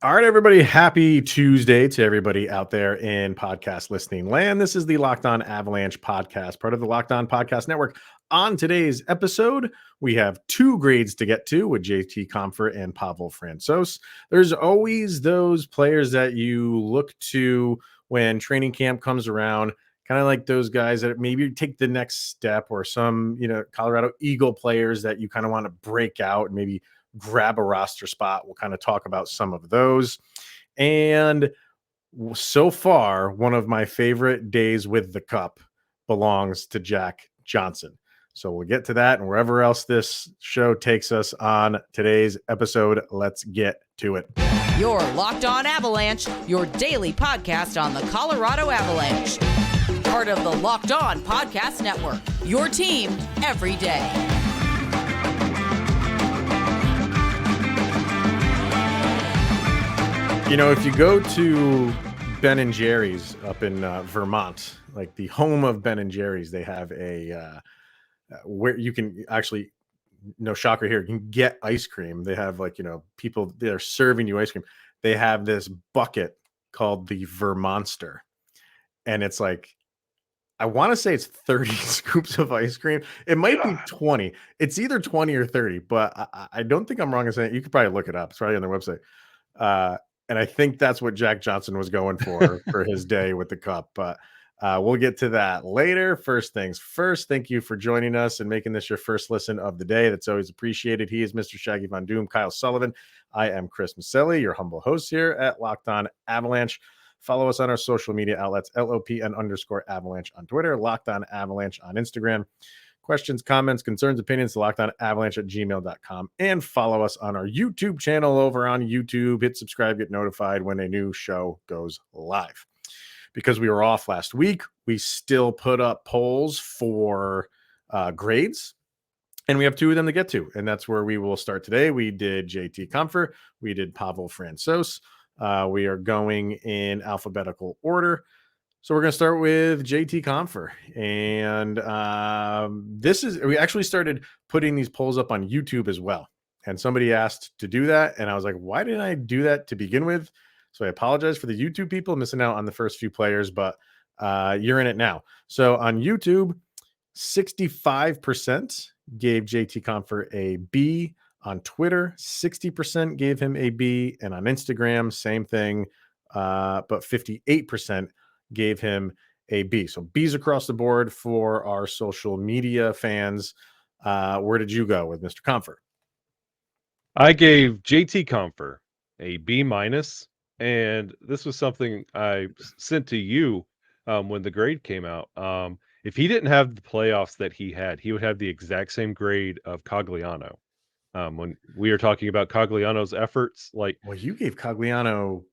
All right, everybody. Happy Tuesday to everybody out there in podcast listening land. This is the Locked On Avalanche podcast, part of the Locked On Podcast Network. On today's episode, we have two grades to get to with JT Compher and Pavel Francouz. There's always those players that you look to when training camp comes around, kind of like those guys that maybe take the next step, or some, Colorado Eagle players that you kind of want to break out and maybe grab a roster spot. We'll kind of talk about some of those. And so far, one of my favorite days with the Cup belongs to Jack Johnson. So we'll get to that and wherever else this show takes us on today's episode. Let's get to it. You're Locked On Avalanche, your daily podcast on the Colorado Avalanche. Part of the Locked On Podcast Network, your team every day. If you go to Ben and Jerry's up in Vermont, like the home of Ben and Jerry's, they have a where you can actually, no shocker here, you can get ice cream. They have people, they're serving you ice cream. They have this bucket called the Vermonster. And it's like, I want to say it's 30 scoops of ice cream. It might be 20. It's either 20 or 30, but I don't think I'm wrong in saying it. You could probably look it up. It's probably on their website. And I think that's what Jack Johnson was going for his day with the Cup. But we'll get to that later. First things first, thank you for joining us and making this your first listen of the day. That's always appreciated. He is Mr. Shaggy Von Doom, Kyle Sullivan. I am Chris Maselli, your humble host here at Locked On Avalanche. Follow us on our social media outlets, LOPN_Avalanche on Twitter, Locked On Avalanche on Instagram. Questions, comments, concerns, opinions, lockedonavalanche@gmail.com. And follow us on our YouTube channel over on YouTube. Hit subscribe, get notified when a new show goes live. Because we were off last week, we still put up polls for grades. And we have two of them to get to. And that's where we will start today. We did JT Compher. We did Pavel Francouz. We are going in alphabetical order. So we're going to start with JT Compher. And we actually started putting these polls up on YouTube as well. And somebody asked to do that. And I was like, why didn't I do that to begin with? So I apologize for the YouTube people missing out on the first few players, but you're in it now. So on YouTube, 65% gave JT Compher a B. On Twitter, 60% gave him a B. And on Instagram, same thing, but 58% gave him a B. So B's across the board for our social media fans. Where did you go with Mr. Compher? I gave JT Compher a B minus, and this was something I sent to you when the grade came out. If he didn't have the playoffs that he had, he would have the exact same grade of Cogliano. When we are talking about Cogliano's efforts, well, you gave Cogliano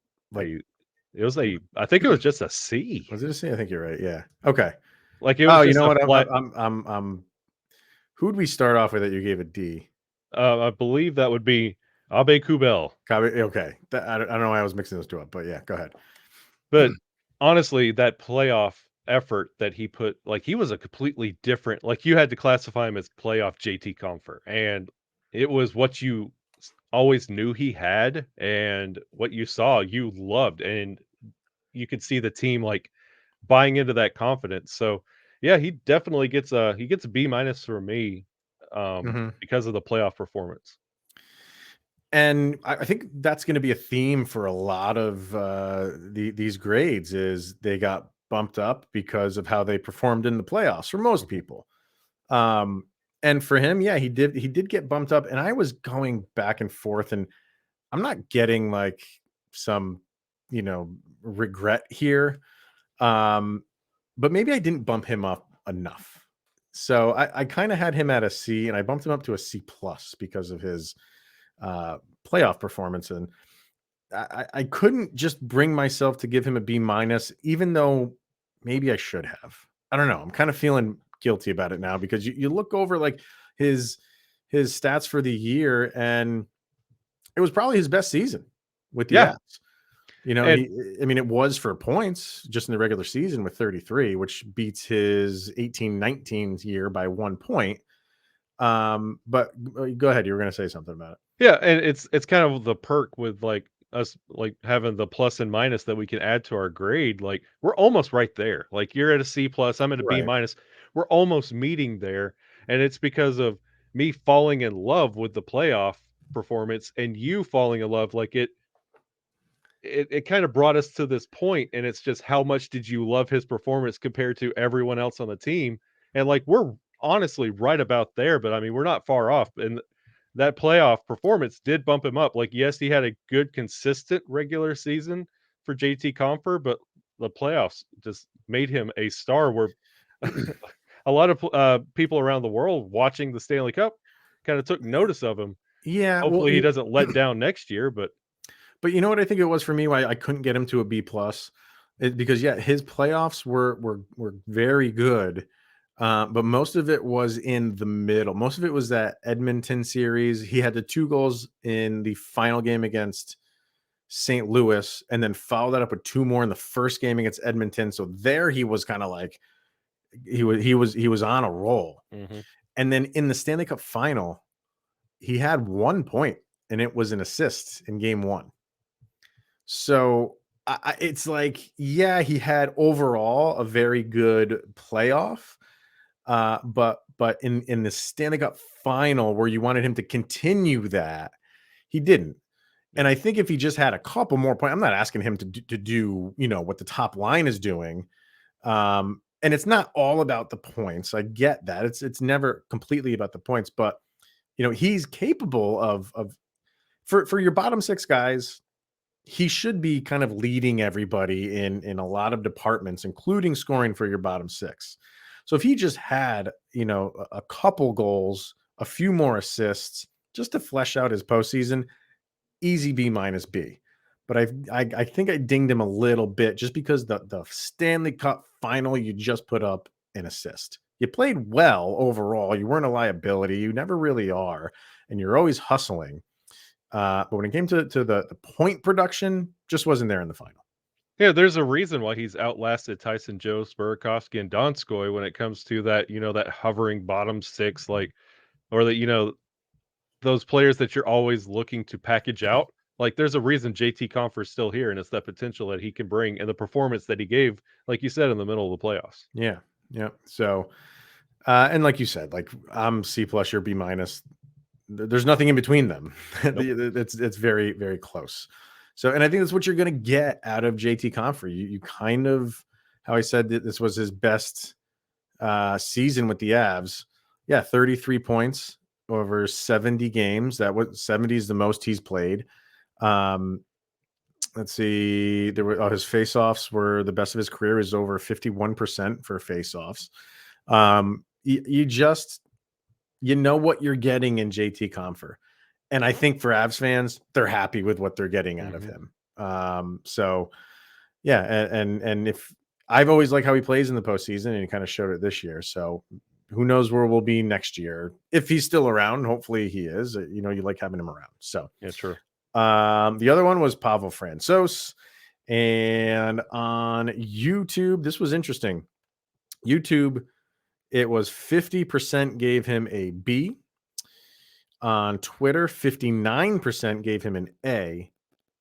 I think it was just a C. Was it a C? I think you're right. Yeah. Okay. It was you know what? Who'd we start off with that you gave a D? I believe that would be Abe Kubel. Okay. I don't know why I was mixing those two up, but yeah, go ahead. But honestly, that playoff effort that he put, he was a completely different, you had to classify him as playoff JT Compher. And it was what you always knew he had, and what you saw, you loved, and you could see the team buying into that confidence. So yeah, he definitely gets a B minus from me because of the playoff performance. And I think that's going to be a theme for a lot of these grades, is they got bumped up because of how they performed in the playoffs for most people. And for him, yeah, he did get bumped up. And I was going back and forth, and I'm not getting some, regret here. But maybe I didn't bump him up enough. So I kind of had him at a C, and I bumped him up to a C plus because of his playoff performance. And I couldn't just bring myself to give him a B minus, even though maybe I should have. I don't know. I'm kind of feeling guilty about it now, because you look over his stats for the year, and it was probably his best season with the Avs. It was for points just in the regular season with 33, which beats his 18-19 year by 1 point. But go ahead. You were going to say something about it. Yeah, and it's kind of the perk with us like having the plus and minus that we can add to our grade, like we're almost right there. Like you're at a C plus, I'm at a B Right. minus. We're almost meeting there, and it's because of me falling in love with the playoff performance and you falling in love. Like it kind of brought us to this point, and it's just how much did you love his performance compared to everyone else on the team? And like we're honestly right about there, but I mean we're not far off. And that playoff performance did bump him up. Like, yes, he had a good, consistent regular season for JT Compher, but the playoffs just made him a star. Where a lot of people around the world watching the Stanley Cup kind of took notice of him. Yeah. Well, Hopefully, he doesn't let down next year. But but you know what I think it was for me why I couldn't get him to a B plus, because yeah, his playoffs were very good, but most of it was in the middle. Most of it was that Edmonton series. He had the 2 goals in the final game against St. Louis, and then followed that up with 2 more in the first game against Edmonton. So there he was kind of like he was on a roll. And then in the Stanley Cup final, he had 1 point, and it was an assist in game 1. So it's like, yeah, he had overall a very good playoff, but in the Stanley Cup final where you wanted him to continue that, he didn't. And I think if he just had a couple more points, I'm not asking him to do what the top line is doing. And it's not all about the points. I get that. It's never completely about the points, but he's capable of for your bottom 6 guys. He should be kind of leading everybody in a lot of departments, including scoring for your bottom 6. So if he just had, a couple goals, a few more assists, just to flesh out his postseason, easy B minus B. But I think I dinged him a little bit just because the Stanley Cup final, you just put up an assist. You played well overall. You weren't a liability. You never really are, and you're always hustling. But when it came to the point production, just wasn't there in the final. yeah, there's a reason why he's outlasted Tyson Joe, Burakovsky, and Donskoy when it comes to that, that hovering bottom 6, like, or that, those players that you're always looking to package out. Like, there's a reason JT Compher is still here, and it's that potential that he can bring and the performance that he gave, like you said, in the middle of the playoffs. Yeah. Yeah. So, and like you said, like I'm C plus, you're B minus. There's nothing in between them. Nope. It's very, very close. So, and I think that's what you're going to get out of JT Compher. You kind of, how I said that this was his best season with the Avs. Yeah, 33 points over 70 games. That was 70 is the most he's played. Let's see. There were his faceoffs were the best of his career. Is over 51% for faceoffs. You know what you're getting in JT Compher. And I think for Avs fans, they're happy with what they're getting out of him. So yeah, and if I've always liked how he plays in the postseason, and he kind of showed it this year. So who knows where we'll be next year if he's still around. Hopefully he is. You like having him around. So Yeah, true. The other one was Pavel Francouz, and on YouTube, this was interesting. YouTube, it was 50% gave him a B. On Twitter, 59% gave him an A.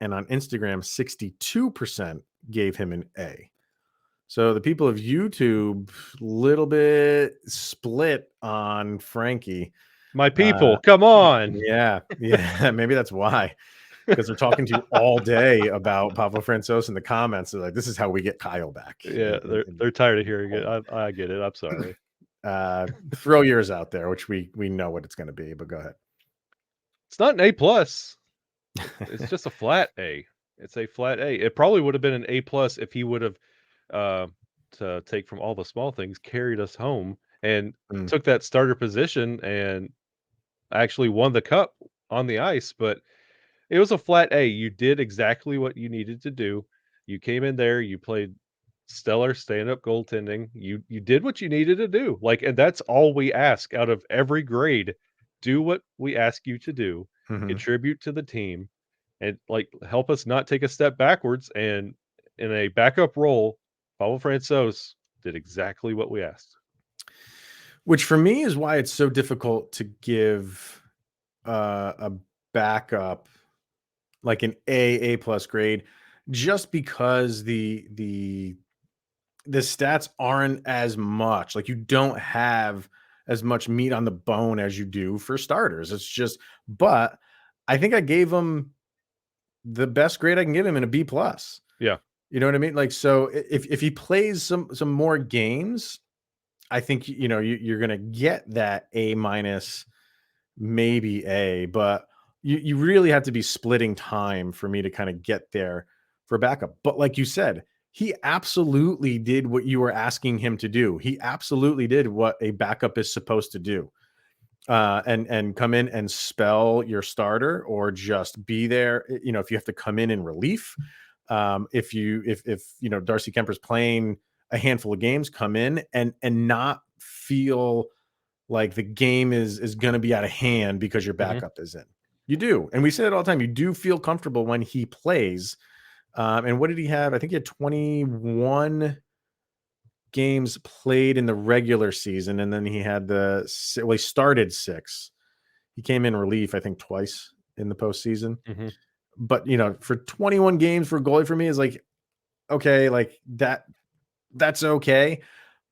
And on Instagram, 62% gave him an A. So the people of YouTube, little bit split on Frankie. My people, come on. Yeah. Maybe that's why. Because they're talking to you all day about Pavel Francouz in the comments. They're like, this is how we get Kyle back. Yeah, they're tired of hearing it. I get it. I'm sorry. Throw yours out there, which we know what it's going to be, but go ahead. It's not an A plus. It's just a flat A. It's a flat A. It probably would have been an A plus if he would have, to take from all the small things, carried us home and took that starter position and actually won the cup on the ice. But it was a flat A. You did exactly what you needed to do. You came in there, you played stellar stand-up goaltending. You did what you needed to do. Like, and that's all we ask out of every grade. Do what we ask you to do. Contribute to the team, and like help us not take a step backwards. And in a backup role, Pavel Francouz did exactly what we asked. Which for me is why it's so difficult to give a backup like an A plus grade, just because the stats aren't as much. Like, you don't have as much meat on the bone as you do for starters. It's just, but I think I gave him the best grade I can give him in a B plus. Yeah. You know what I mean? Like, so if he plays some more games, I think, you're going to get that A minus, maybe A, but you really have to be splitting time for me to kind of get there for backup. But like you said, he absolutely did what you were asking him to do. He absolutely did what a backup is supposed to do. And come in and spell your starter, or just be there. If you have to come in relief, if Darcy Kemper's playing a handful of games, come in and not feel like the game is going to be out of hand because your backup is in. You do. And we say it all the time. You do feel comfortable when he plays. And what did he have? I think he had 21 games played in the regular season. And then he had he started 6. He came in relief, I think, twice in the postseason. But, for 21 games for a goalie, for me, is like, okay, like that's okay.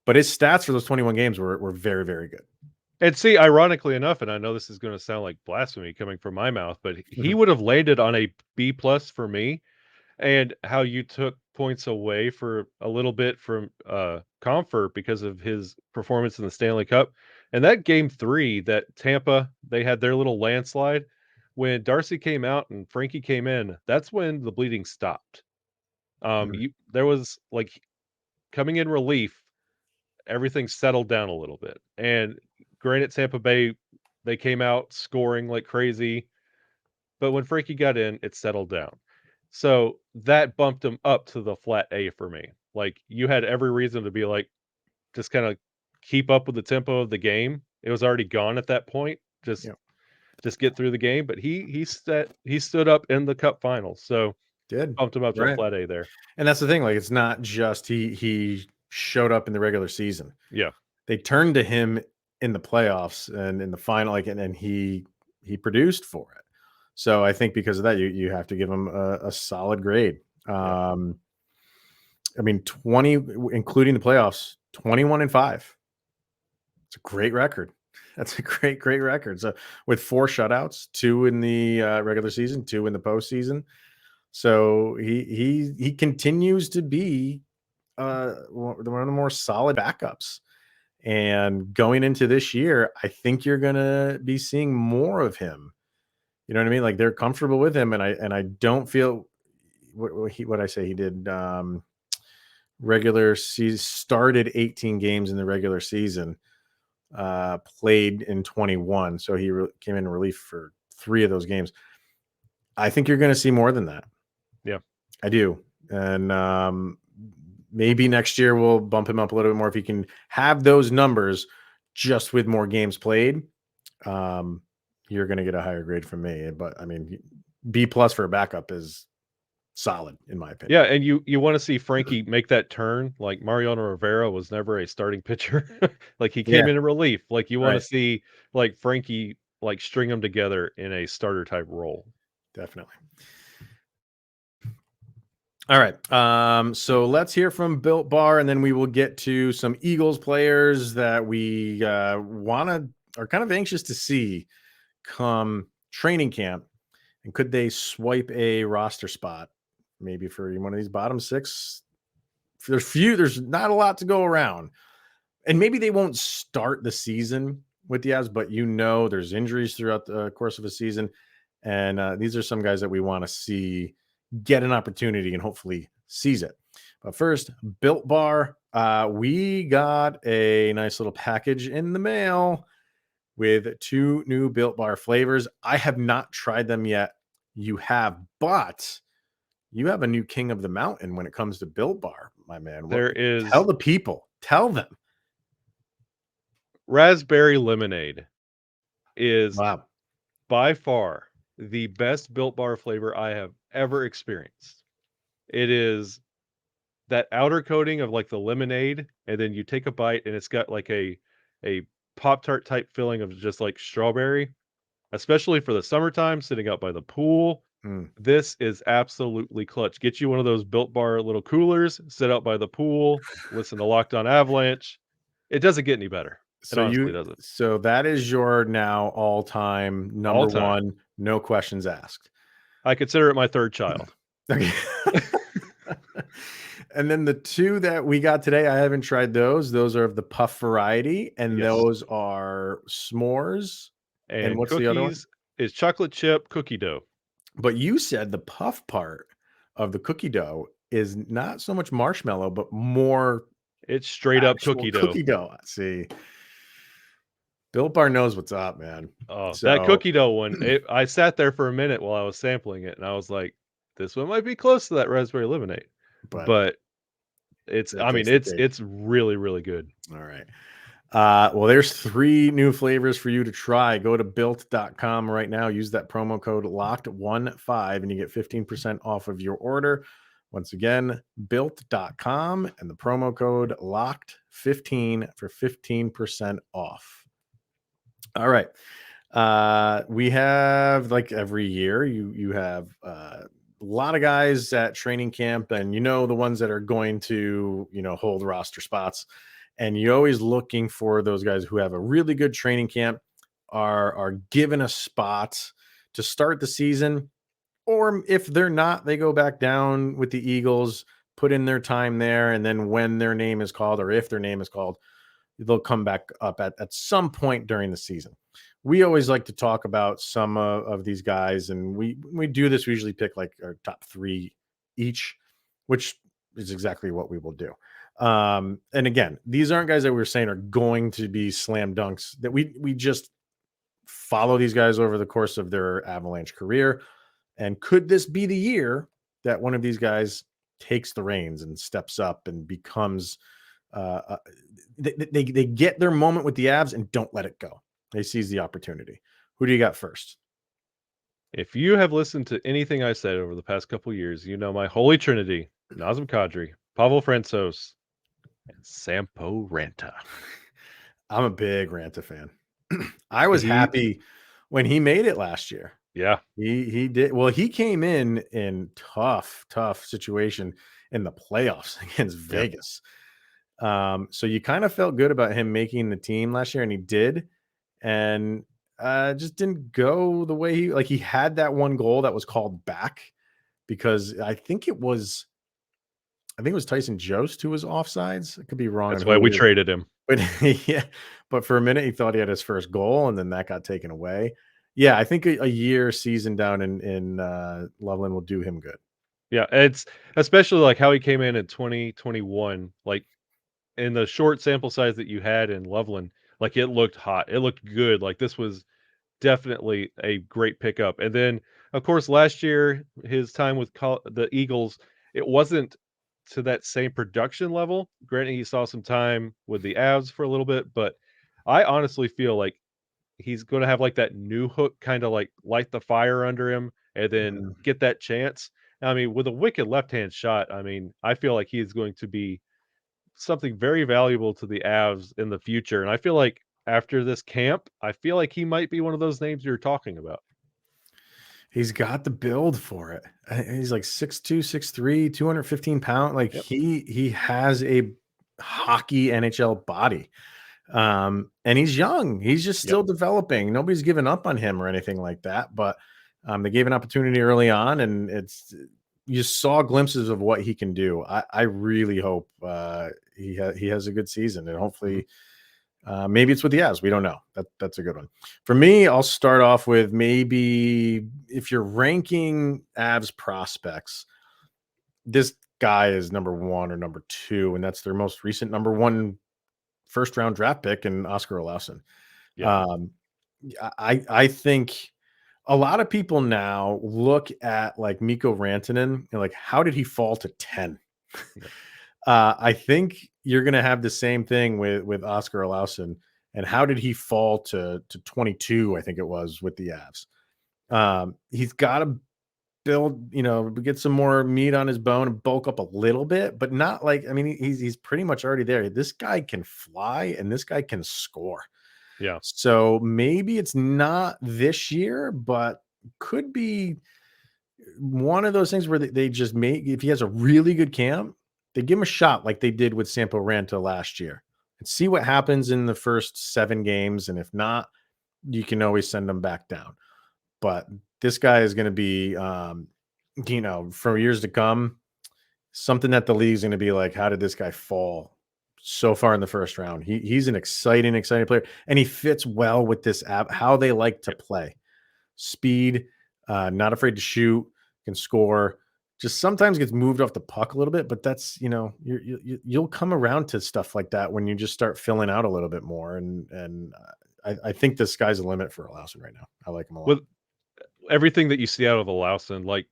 But his stats for those 21 games were very, very good. And see, ironically enough, and I know this is going to sound like blasphemy coming from my mouth, but he would have landed on a B plus for me. And how you took points away for a little bit from Compher because of his performance in the Stanley Cup. And that game 3 that Tampa, they had their little landslide. When Darcy came out and Frankie came in, that's when the bleeding stopped. There was like, coming in relief, everything settled down a little bit. And granted, Tampa Bay, they came out scoring like crazy. But when Frankie got in, it settled down. So that bumped him up to the flat A for me. Like, you had every reason to be like, just kind of keep up with the tempo of the game. It was already gone at that point. Just get through the game. But he stood up in the Cup Finals. So bumped him up to a flat A there. And that's the thing. Like, it's not just he showed up in the regular season. Yeah. They turned to him in the playoffs and in the final, like, and he produced for it. So I think because of that, you have to give him a solid grade. I mean, 20, including the playoffs, 21-5. It's a great record. That's a great record. So with 4 shutouts, 2 in the regular season, 2 in the postseason. So he continues to be one of the more solid backups. And going into this year, I think you're going to be seeing more of him. You know what I mean? Like, they're comfortable with him, and I don't feel what I say he did. Regular season, started 18 games in the regular season, played in 21, so he came in relief for 3 of those games. I think you're going to see more than that. Yeah, I do, and maybe next year we'll bump him up a little bit more if he can have those numbers just with more games played. You're going to get a higher grade from me. But I mean, B plus for a backup is solid, in my opinion. Yeah, and you want to see Frankie make that turn. Like, Mariano Rivera was never a starting pitcher. Like, he came in relief. Like, you want to see like Frankie like string them together in a starter type role. Definitely. All right. So let's hear from Built Bar, and then we will get to some Eagles players that we are kind of anxious to see come training camp. And could they swipe a roster spot maybe for one of these bottom 6? There's not a lot to go around. And maybe they won't start the season with the Avs, but there's injuries throughout the course of a season. And these are some guys that we want to see get an opportunity and hopefully seize it. But first, Built Bar. We got a nice little package in the mail with 2 new Built Bar flavors. I have not tried them yet. You have, but you have a new king of the mountain when it comes to Built Bar, my man. Tell the people. Tell them. Raspberry lemonade is by far the best Built Bar flavor I have ever experienced. It is that outer coating of like the lemonade, and then you take a bite and it's got like a Pop-Tart type filling of just like strawberry, especially for the summertime, sitting out by the pool. Mm. This is absolutely clutch. Get you one of those Built Bar little coolers, sit out by the pool, listen to Locked On Avalanche. It doesn't get any better. It honestly doesn't. So that is your now all-time number All time. one, no questions asked. I consider it my third child. Okay. And then the two that we got today, I haven't tried those. Those are of the puff variety, and Yes. those are s'mores. And what's the other one? cookies is chocolate chip cookie dough. But you said the puff part of the cookie dough is not so much marshmallow, but more It's straight up actual cookie dough. cookie dough. See, Built Bar knows what's up, man. Oh, So, that cookie dough one. I sat there for a minute while I was sampling it, and I was like, "This one might be close to that raspberry lemonade," but it's. that I mean, takes the cake. it's really really good. All right. Well, there's 3 new flavors for you to try. Go to built.com right now. Use that promo code LOCKED15 and you get 15% off of your order. Once again, built.com and the promo code LOCKED15 for 15% off. All right. We have, like every year, you have a lot of guys at training camp, and the ones that are going to hold roster spots. And you're always looking for those guys who have a really good training camp, are given a spot to start the season, or if they're not, they go back down with the Eagles, put in their time there, and then when their name is called, or if their name is called, they'll come back up at some point during the season. We always like to talk about some of these guys, and we do this. We usually pick like our top 3 each, which is exactly what we will do. And again, these aren't guys that we're saying are going to be slam dunks, that we just follow these guys over the course of their Avalanche career. And could this be the year that one of these guys takes the reins and steps up and becomes they get their moment with the Avs and don't let it go. They seize the opportunity. Who do you got first? If you have listened to anything I said over the past couple years, you know my holy trinity: Nazem Kadri, Pavel Francouz, and Sampo Ranta. I'm a big Ranta fan. I was happy when he made it last year. Yeah, he did. Well, he came in tough situation in the playoffs against Vegas. So you kind of felt good about him making the team last year, and he did. And just didn't go the way he had that one goal that was called back, because I think it was Tyson Jost who was offsides. I could be wrong. that's why we traded him. But yeah, but for a minute he thought he had his first goal, and then that got taken away. Yeah, I think a year season down in Loveland will do him good. Yeah, it's especially like how he came in 2021, like in the short sample size that you had in Loveland, like it looked hot. It looked good. Like this was definitely a great pickup. And then, of course, last year, his time with the Eagles, it wasn't to that same production level. Granted, he saw some time with the Avs for a little bit, but I honestly feel like he's going to have like that new hook, kind of like light the fire under him and then get that chance. I mean, with a wicked left-hand shot, I mean, I feel like he's going to be something very valuable to the Avs in the future. And I feel like after this camp, I feel like he might be one of those names you're talking about. He's got the build for it. He's like 6'2", 6'3", 215 pounds. Like he has a hockey NHL body. And he's young. He's just still developing. Nobody's given up on him or anything like that. But they gave an opportunity early on, and you saw glimpses of what he can do. I really hope he has a good season, and hopefully maybe it's with the Avs. We don't know. That's a good one. For me, I'll start off with, maybe if you're ranking Avs prospects, this guy is number 1 or number 2, and that's their most recent number 1 first round draft pick in Oscar Olaussen. Yeah. I think a lot of people now look at like Mikko Rantanen and like, how did he fall to 10? I think you're going to have the same thing with Oscar Olaussen. And how did he fall to 22? I think it was, with the Avs. He's got to build, get some more meat on his bone and bulk up a little bit, but not like, I mean, he's pretty much already there. This guy can fly, and this guy can score. Yeah. So maybe it's not this year, but could be one of those things where they just make, if he has a really good camp, they give him a shot like they did with Sampo Ranta last year and see what happens in the first 7 games. And if not, you can always send them back down. But this guy is going to be, for years to come, something that the league's going to be like, how did this guy fall so far in the first round? He's an exciting player, and he fits well with this app, how they like to play. Speed, not afraid to shoot, can score. Just sometimes gets moved off the puck a little bit, but that's, you'll come around to stuff like that when you just start filling out a little bit more. And I think the sky's the limit for Olaussen right now. I like him a lot. With everything that you see out of Olaussen, like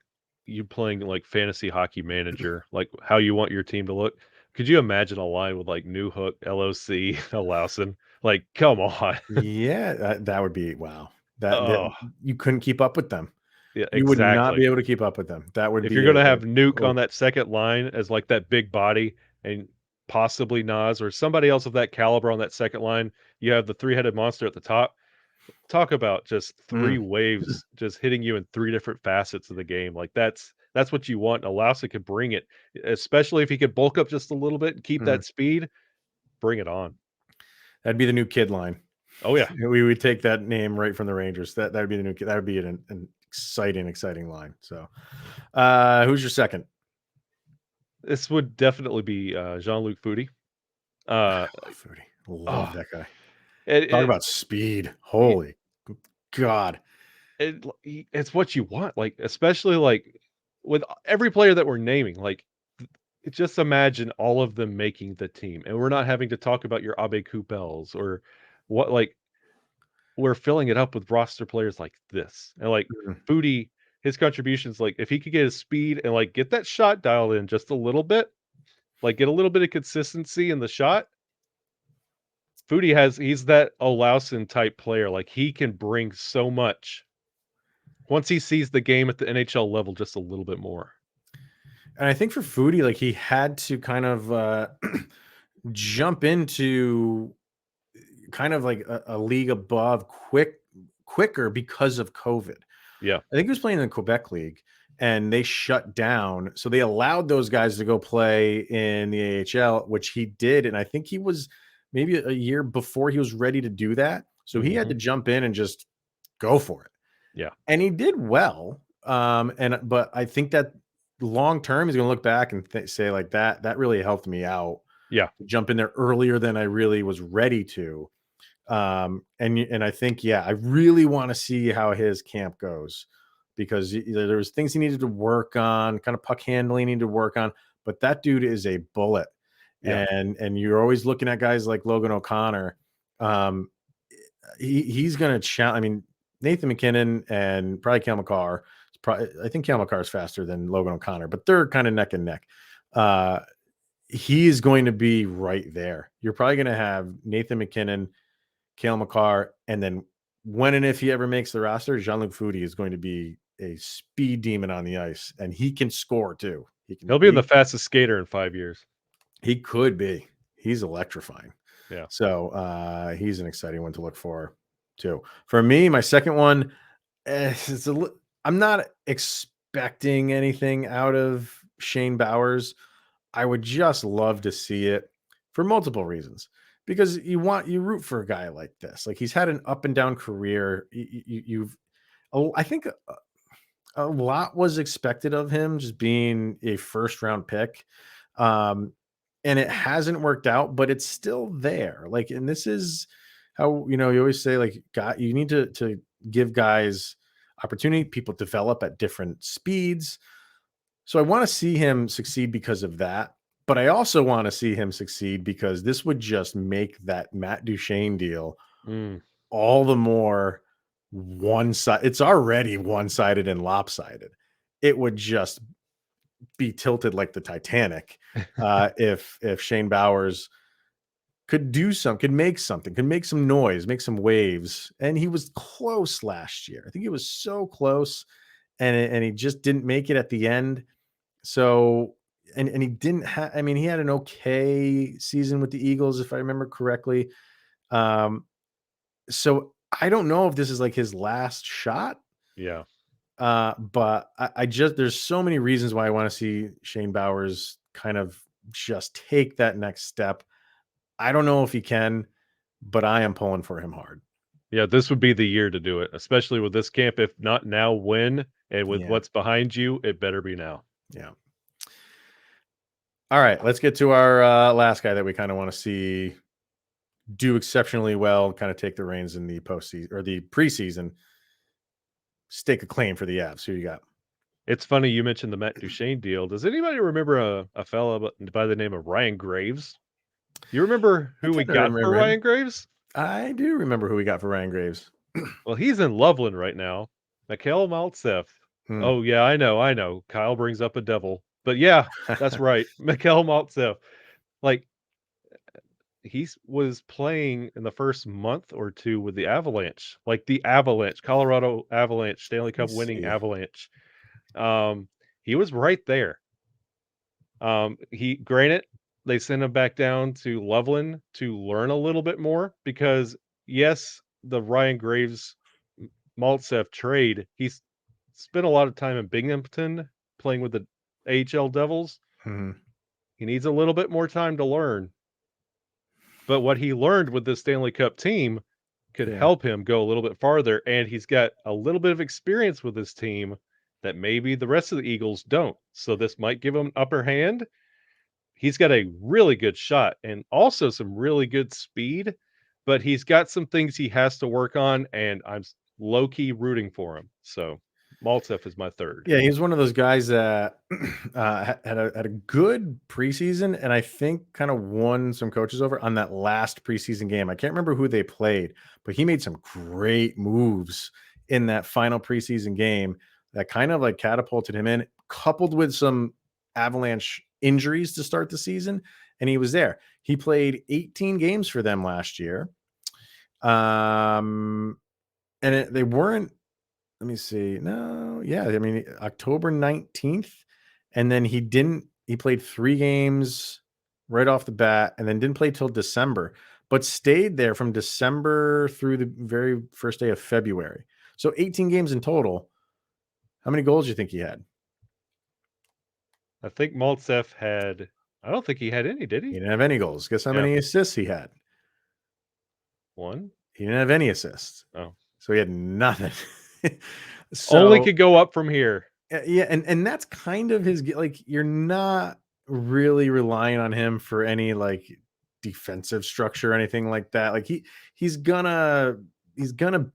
you playing like fantasy hockey manager, like how you want your team to look. Could you imagine a line with like New Hook, LOC, Olaussen? Like, come on. Yeah, that would be wow. That Oh, you couldn't keep up with them. yeah, You would not exactly. be able to keep up with them. That would If be you're gonna have Nuke on that second line as like that big body and possibly Nas or somebody else of that caliber on that second line, you have the three-headed monster at the top. Talk about just 3 waves just hitting you in 3 different facets of the game. Like that's what you want. Olaussen could bring it, especially if he could bulk up just a little bit and keep that speed. Bring it on. That'd be the new kid line. Oh yeah, We would take that name right from the Rangers. That would be the new kid. That would be an exciting line. So, who's your second? this would definitely be Jean-Luc Foodie. Foodie. Love that guy. Talk about speed. Holy God. It's what you want, like especially like with every player that we're naming, like just imagine all of them making the team, and we're not having to talk about your Abe Kupels or what. Like we're filling it up with roster players like this, and like Foodie, his contributions, like if he could get his speed and like get that shot dialed in just a little bit, like get a little bit of consistency in the shot. Foodie he's that Olaussen type player. Like he can bring so much once he sees the game at the NHL level just a little bit more. And I think for Foodie, like he had to kind of jump into kind of like a league above quicker because of COVID. Yeah. I think he was playing in the Quebec League and they shut down. So they allowed those guys to go play in the AHL, which he did. And I think he was maybe a year before he was ready to do that. So he had to jump in and just go for it. Yeah. And he did well. But I think that long term, he's going to look back and say like that really helped me out. Yeah. Jump in there earlier than I really was ready to. And I think, I really want to see how his camp goes because there was things he needed to work on, kind of puck handling he needed to work on, but that dude is a bullet. Yeah. And you're always looking at guys like Logan O'Connor. He's going to challenge. I mean, Nathan McKinnon and probably Cale Makar. I think Cale Makar is faster than Logan O'Connor, but they're kind of neck and neck. He is going to be right there. You're probably going to have Nathan McKinnon, Cale Makar, and then when and if he ever makes the roster, Jean-Luc Foodie is going to be a speed demon on the ice, and he can score too. He'll be the fastest skater in 5 years. He could be. He's electrifying. Yeah. So he's an exciting one to look for too. For me, my second one, I'm not expecting anything out of Shane Bowers. I would just love to see it for multiple reasons. Because you root for a guy like this. Like he's had an up and down career. I think a lot was expected of him just being a first round pick. And it hasn't worked out, but it's still there. Like, and this is how, you always say like, you need to give guys opportunity. People develop at different speeds. So I want to see him succeed because of that. But I also want to see him succeed because this would just make that Matt Duchene deal all the more one-sided. It's already one-sided and lopsided. It would just be tilted like the Titanic if Shane Bowers could make some noise, make some waves. And he was close last year. I think he was so close and he just didn't make it at the end. So and he didn't have, I mean, he had an okay season with the Eagles, if I remember correctly. So I don't know if this is like his last shot. Yeah. But I just there's so many reasons why I want to see Shane Bowers kind of just take that next step. I don't know if he can, but I am pulling for him hard. Yeah, this would be the year to do it, especially with this camp. If not now, when? And with Yeah. what's behind you, it better be now. Yeah. All right, let's get to our last guy that we kind of want to see do exceptionally well, kind of take the reins in the postseason or the preseason, stake a claim for the Avs. Who you got? It's funny you mentioned the Matt Duchene deal. Does anybody remember a fella by the name of Ryan Graves? You remember who we got for Ryan Graves? I do remember who we got for Ryan Graves. Well, he's in Loveland right now. Mikhail Maltsev. Oh, yeah, I know. Kyle brings up a devil. But yeah, that's right. Mikhail Maltsev. Like, he was playing in the first month or two with the Avalanche. Like the Avalanche, Colorado Avalanche, Stanley Cup winning Avalanche. He was right there. Granted, they sent him back down to Loveland to learn a little bit more because yes, the Ryan Graves Maltsev trade, he's spent a lot of time in Binghamton playing with the AHL Devils. Mm-hmm. He needs a little bit more time to learn. But what he learned with the Stanley Cup team could help him go a little bit farther, and he's got a little bit of experience with this team that maybe the rest of the Eagles don't. So this might give him an upper hand. He's got a really good shot and also some really good speed, but he's got some things he has to work on, and I'm low-key rooting for him. So Maltsev is my third. Yeah, he's one of those guys that had a good preseason, and I think kind of won some coaches over on that last preseason game. I can't remember who they played, but he made some great moves in that final preseason game that kind of like catapulted him in, coupled with some Avalanche injuries to start the season, and he was there. He played 18 games for them last year. And they weren't, let me see. No, yeah. I mean, October 19th. And then he played 3 games right off the bat and then didn't play till December, but stayed there from December through the very first day of February. So 18 games in total. How many goals do you think he had? I think Maltsev I don't think he had any, did he? He didn't have any goals. Guess how many assists he had? 1. He didn't have any assists. Oh. So he had nothing. Only could go up from here. Yeah, and that's kind of his, like, you're not really relying on him for any like defensive structure or anything like that. Like he's gonna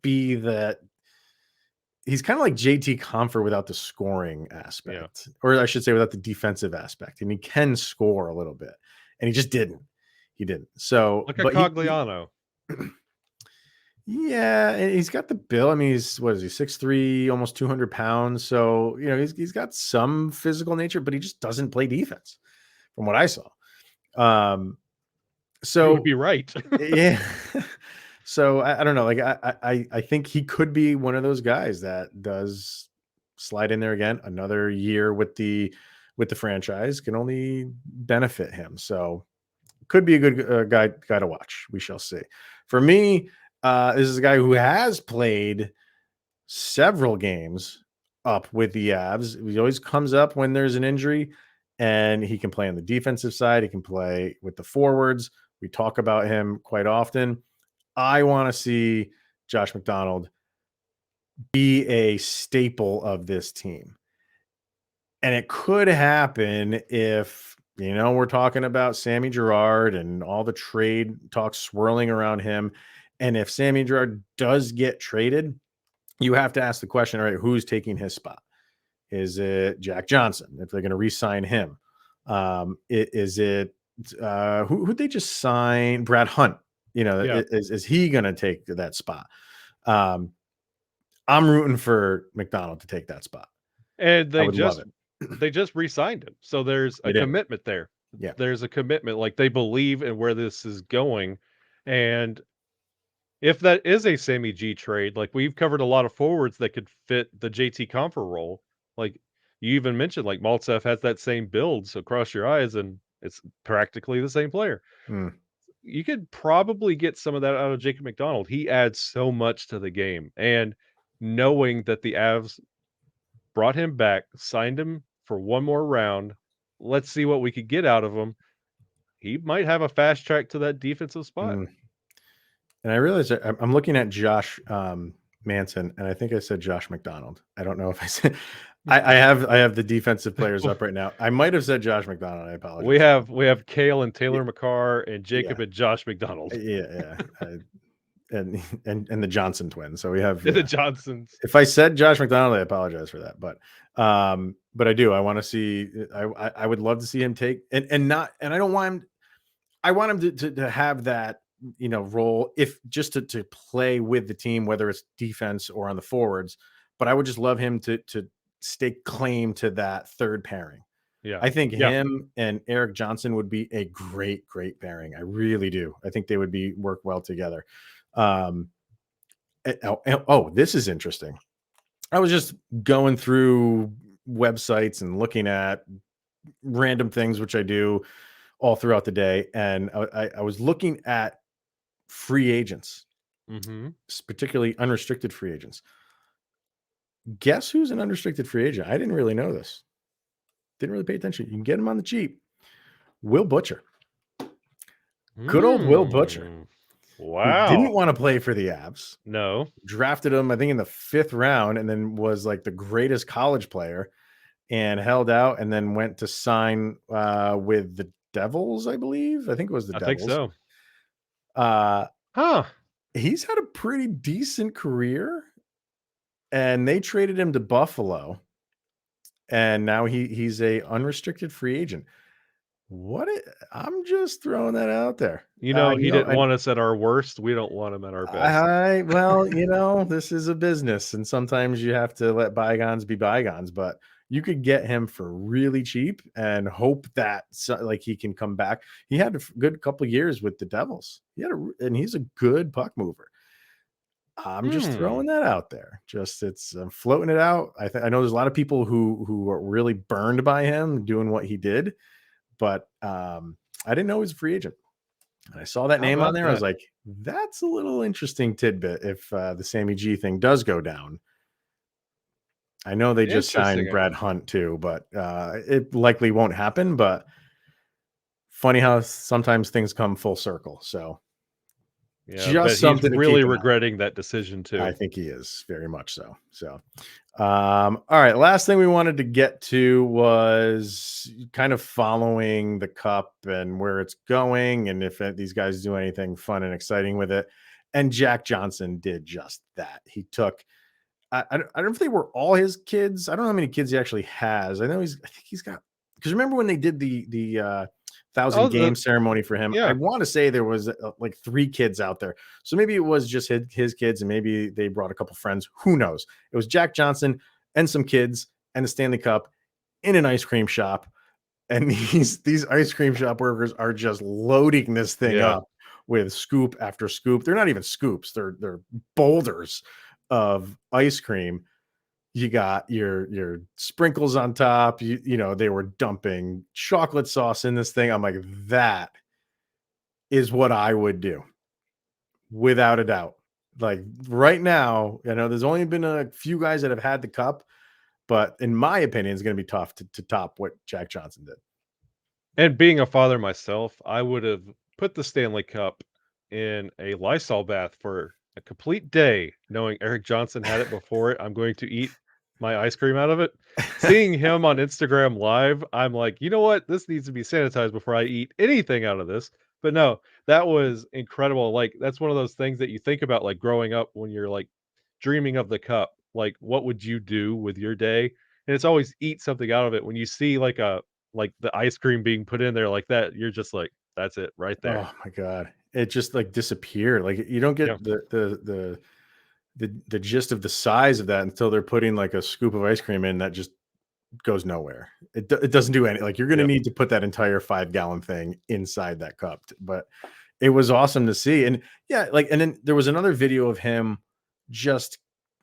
be that. He's kind of like JT Compher without the scoring aspect, or I should say without the defensive aspect, and he can score a little bit, and he just didn't. He didn't. So like a Cogliano. Yeah, and he's got the build. I mean, he's 6'3", almost 200 pounds. So, he's got some physical nature, but he just doesn't play defense from what I saw. So you would be right. Yeah. So I don't know. Like I think he could be one of those guys that does slide in there again. Another year with the franchise can only benefit him. So could be a good guy to watch. We shall see. For me, this is a guy who has played several games up with the Avs. He always comes up when there's an injury, and he can play on the defensive side. He can play with the forwards. We talk about him quite often. I want to see Josh McDonald be a staple of this team. And it could happen if, we're talking about Sammy Girard and all the trade talk swirling around him. And if Sammy Girard does get traded, you have to ask the question, all right, who's taking his spot? Is it Jack Johnson, if they're going to re-sign him? Is it who'd they just sign? Brad Hunt. Is he going to take that spot? I'm rooting for McDonald to take that spot. And they just re-signed him. So there's a commitment there. Yeah. There's a commitment. Like they believe in where this is going. And if that is a Sammy G trade, like we've covered a lot of forwards that could fit the JT Compher role. Like you even mentioned, like Maltsev has that same build. So cross your eyes and it's practically the same player. You could probably get some of that out of Jacob McDonald. He adds so much to the game. And knowing that the Avs brought him back, signed him for one more round. Let's see what we could get out of him. He might have a fast track to that defensive spot. And I realize I'm looking at Josh Manson, and I think I said Josh McDonald. I don't know if I said I have the defensive players up right now. I might have said Josh McDonald. I apologize. We have Kale and Taylor McCarr and Jacob and Josh McDonald. Yeah. And the Johnson twins. So we have the Johnsons. If I said Josh McDonald, I apologize for that. But I do. I want to see. I would love to see him take and I don't want him. I want him to have that role, if just to play with the team, whether it's defense or on the forwards. But I would just love him to stake claim to that third pairing. Yeah, I think him and Eric Johnson would be a great pairing. I really do. I think they would work well together. This is interesting. I was just going through websites and looking at random things, which I do all throughout the day. And I was looking at free agents, particularly unrestricted free agents. Guess who's an unrestricted free agent? I didn't really know this. Didn't really pay attention. You can get him on the cheap. Will Butcher. Good old Will Butcher. Wow. Who didn't want to play for the Avs. No. Drafted him, I think, in the 5th round, and then was like the greatest college player and held out, and then went to sign with the Devils, I believe. I think it was the Devils. I think so. He's had a pretty decent career, and they traded him to Buffalo, and now he's a unrestricted free agent. I'm just throwing that out there. He didn't want us at our worst. We don't want him at our best. Well, this is a business, and sometimes you have to let bygones be bygones. But you could get him for really cheap and hope that he can come back. He had a good couple years with the Devils. And he's a good puck mover. I'm just throwing that out there. I'm floating it out. I know there's a lot of people who are really burned by him doing what he did. But I didn't know he was a free agent. And I saw that name on there. I was like, that's a little interesting tidbit if the Sammy G thing does go down. I know they just signed Brad Hunt too, but it likely won't happen. But funny how sometimes things come full circle. So just something he's really regretting that decision too. I think he is very much so. So all right, last thing we wanted to get to was kind of following the cup and where it's going, and if these guys do anything fun and exciting with it. And Jack Johnson did just that. He took I don't know if they were all his kids. I don't know how many kids he actually has. I think he's got, because remember when they did the 1,000 game ceremony for him? I want to say there was like 3 kids out there. So maybe it was just his kids, and maybe they brought a couple friends. Who knows? It was Jack Johnson and some kids and the Stanley Cup in an ice cream shop. And these ice cream shop workers are just loading this thing up with scoop after scoop. They're not even scoops. They're boulders of ice cream. You got your sprinkles on top. They were dumping chocolate sauce in this thing. I'm like, that is what I would do, without a doubt. Like right now, there's only been a few guys that have had the cup, but in my opinion, it's going to be tough to top what Jack Johnson did. And being a father myself, I would have put the Stanley Cup in a Lysol bath for a complete day, knowing Eric Johnson had it before it. I'm going to eat my ice cream out of it. Seeing him on Instagram Live, I'm like, you know what? This needs to be sanitized before I eat anything out of this. But no, that was incredible. Like, that's one of those things that you think about, like growing up when you're like dreaming of the cup. Like, what would you do with your day? And it's always eat something out of it. When you see like the ice cream being put in there like that, you're just like, that's it right there. Oh my God. It just like disappeared. Like you don't get the gist of the size of that until they're putting like a scoop of ice cream in that just goes nowhere. It doesn't do anything. Like you're going to need to put that entire 5-gallon thing inside that cup. But it was awesome to see. And and then there was another video of him just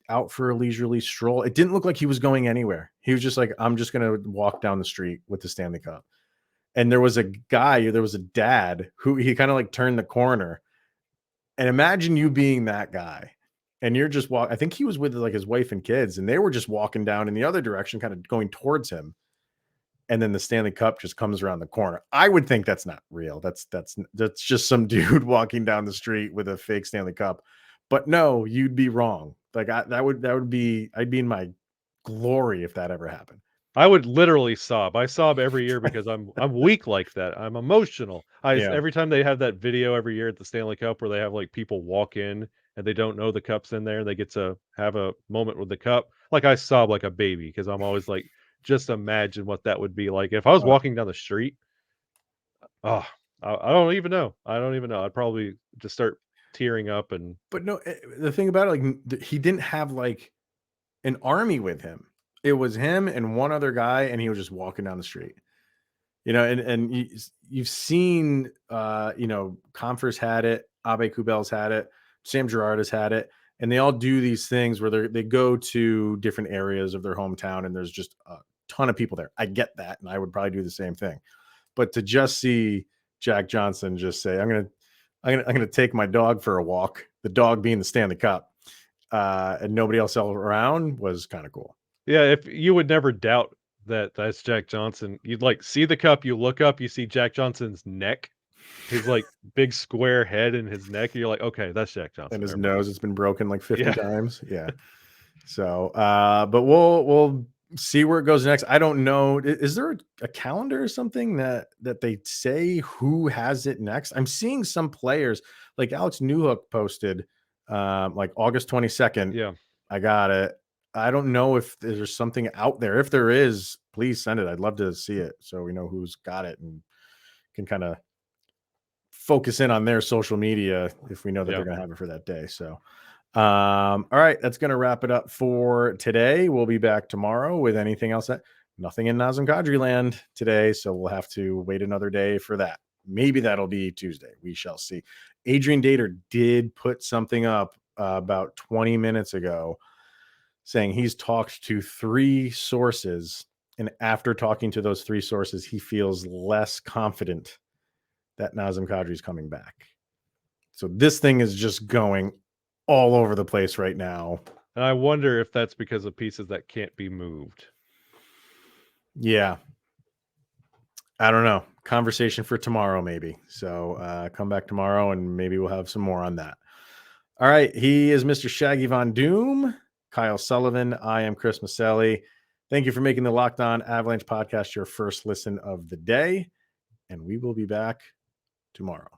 out for a leisurely stroll. It didn't look like he was going anywhere. He was just like, I'm just going to walk down the street with the Stanley Cup. And there was a dad who he kind of like turned the corner, and imagine you being that guy and you're just I think he was with like his wife and kids, and they were just walking down in the other direction, kind of going towards him. And then the Stanley Cup just comes around the corner. I would think that's not real. That's just some dude walking down the street with a fake Stanley Cup. But no, you'd be wrong. Like that would be, I'd be in my glory if that ever happened. I would literally sob. I sob every year because I'm weak like that. I'm emotional. Yeah. Every time they have that video every year at the Stanley Cup where they have like people walk in and they don't know the cup's in there and they get to have a moment with the cup. Like I sob like a baby because I'm always like, just imagine what that would be like if I was walking down the street. Oh, I don't even know. I don't even know. I'd probably just start tearing up and But no, the thing about it, like he didn't have like an army with him. It was him and one other guy, and he was just walking down the street. And you've seen, Compher's had it, Abe Kubel's had it, Sam Girard has had it, and they all do these things where they go to different areas of their hometown, and there's just a ton of people there. I get that, and I would probably do the same thing. But to just see Jack Johnson just say, "I'm gonna take my dog for a walk," the dog being the Stanley Cup, and nobody else around, was kind of cool. yeah, if you would never doubt that that's Jack Johnson. You'd like see the cup, you look up, you see Jack Johnson's neck, his like big square head and his neck, and you're like, okay, that's Jack Johnson. And his Never mind. nose has been broken like 50 Yeah. times. Yeah. So, but we'll see where it goes next. I don't know. Is there a calendar or something that they say who has it next? I'm seeing some players like Alex Newhook posted, like August 22nd. Yeah. I got it. I don't know if there's something out there. If there is, please send it. I'd love to see it so we know who's got it and can kind of focus in on their social media if we know that Yeah. they're going to have it for that day. So, all right, that's going to wrap it up for today. We'll be back tomorrow with anything else. Nothing in Nazem Kadri land today, so we'll have to wait another day for that. Maybe that'll be Tuesday. We shall see. Adrian Dater did put something up about 20 minutes ago saying he's talked to 3 sources, and after talking to those 3 sources, he feels less confident that Nazem Kadri is coming back. So this thing is just going all over the place right now. And I wonder if that's because of pieces that can't be moved. Yeah. I don't know. Conversation for tomorrow, maybe. So come back tomorrow and maybe we'll have some more on that. All right. He is Mr. Shaggy Von Doom, Kyle Sullivan. I am Chris Maselli. Thank you for making the Locked On Avalanche podcast your first listen of the day. And we will be back tomorrow.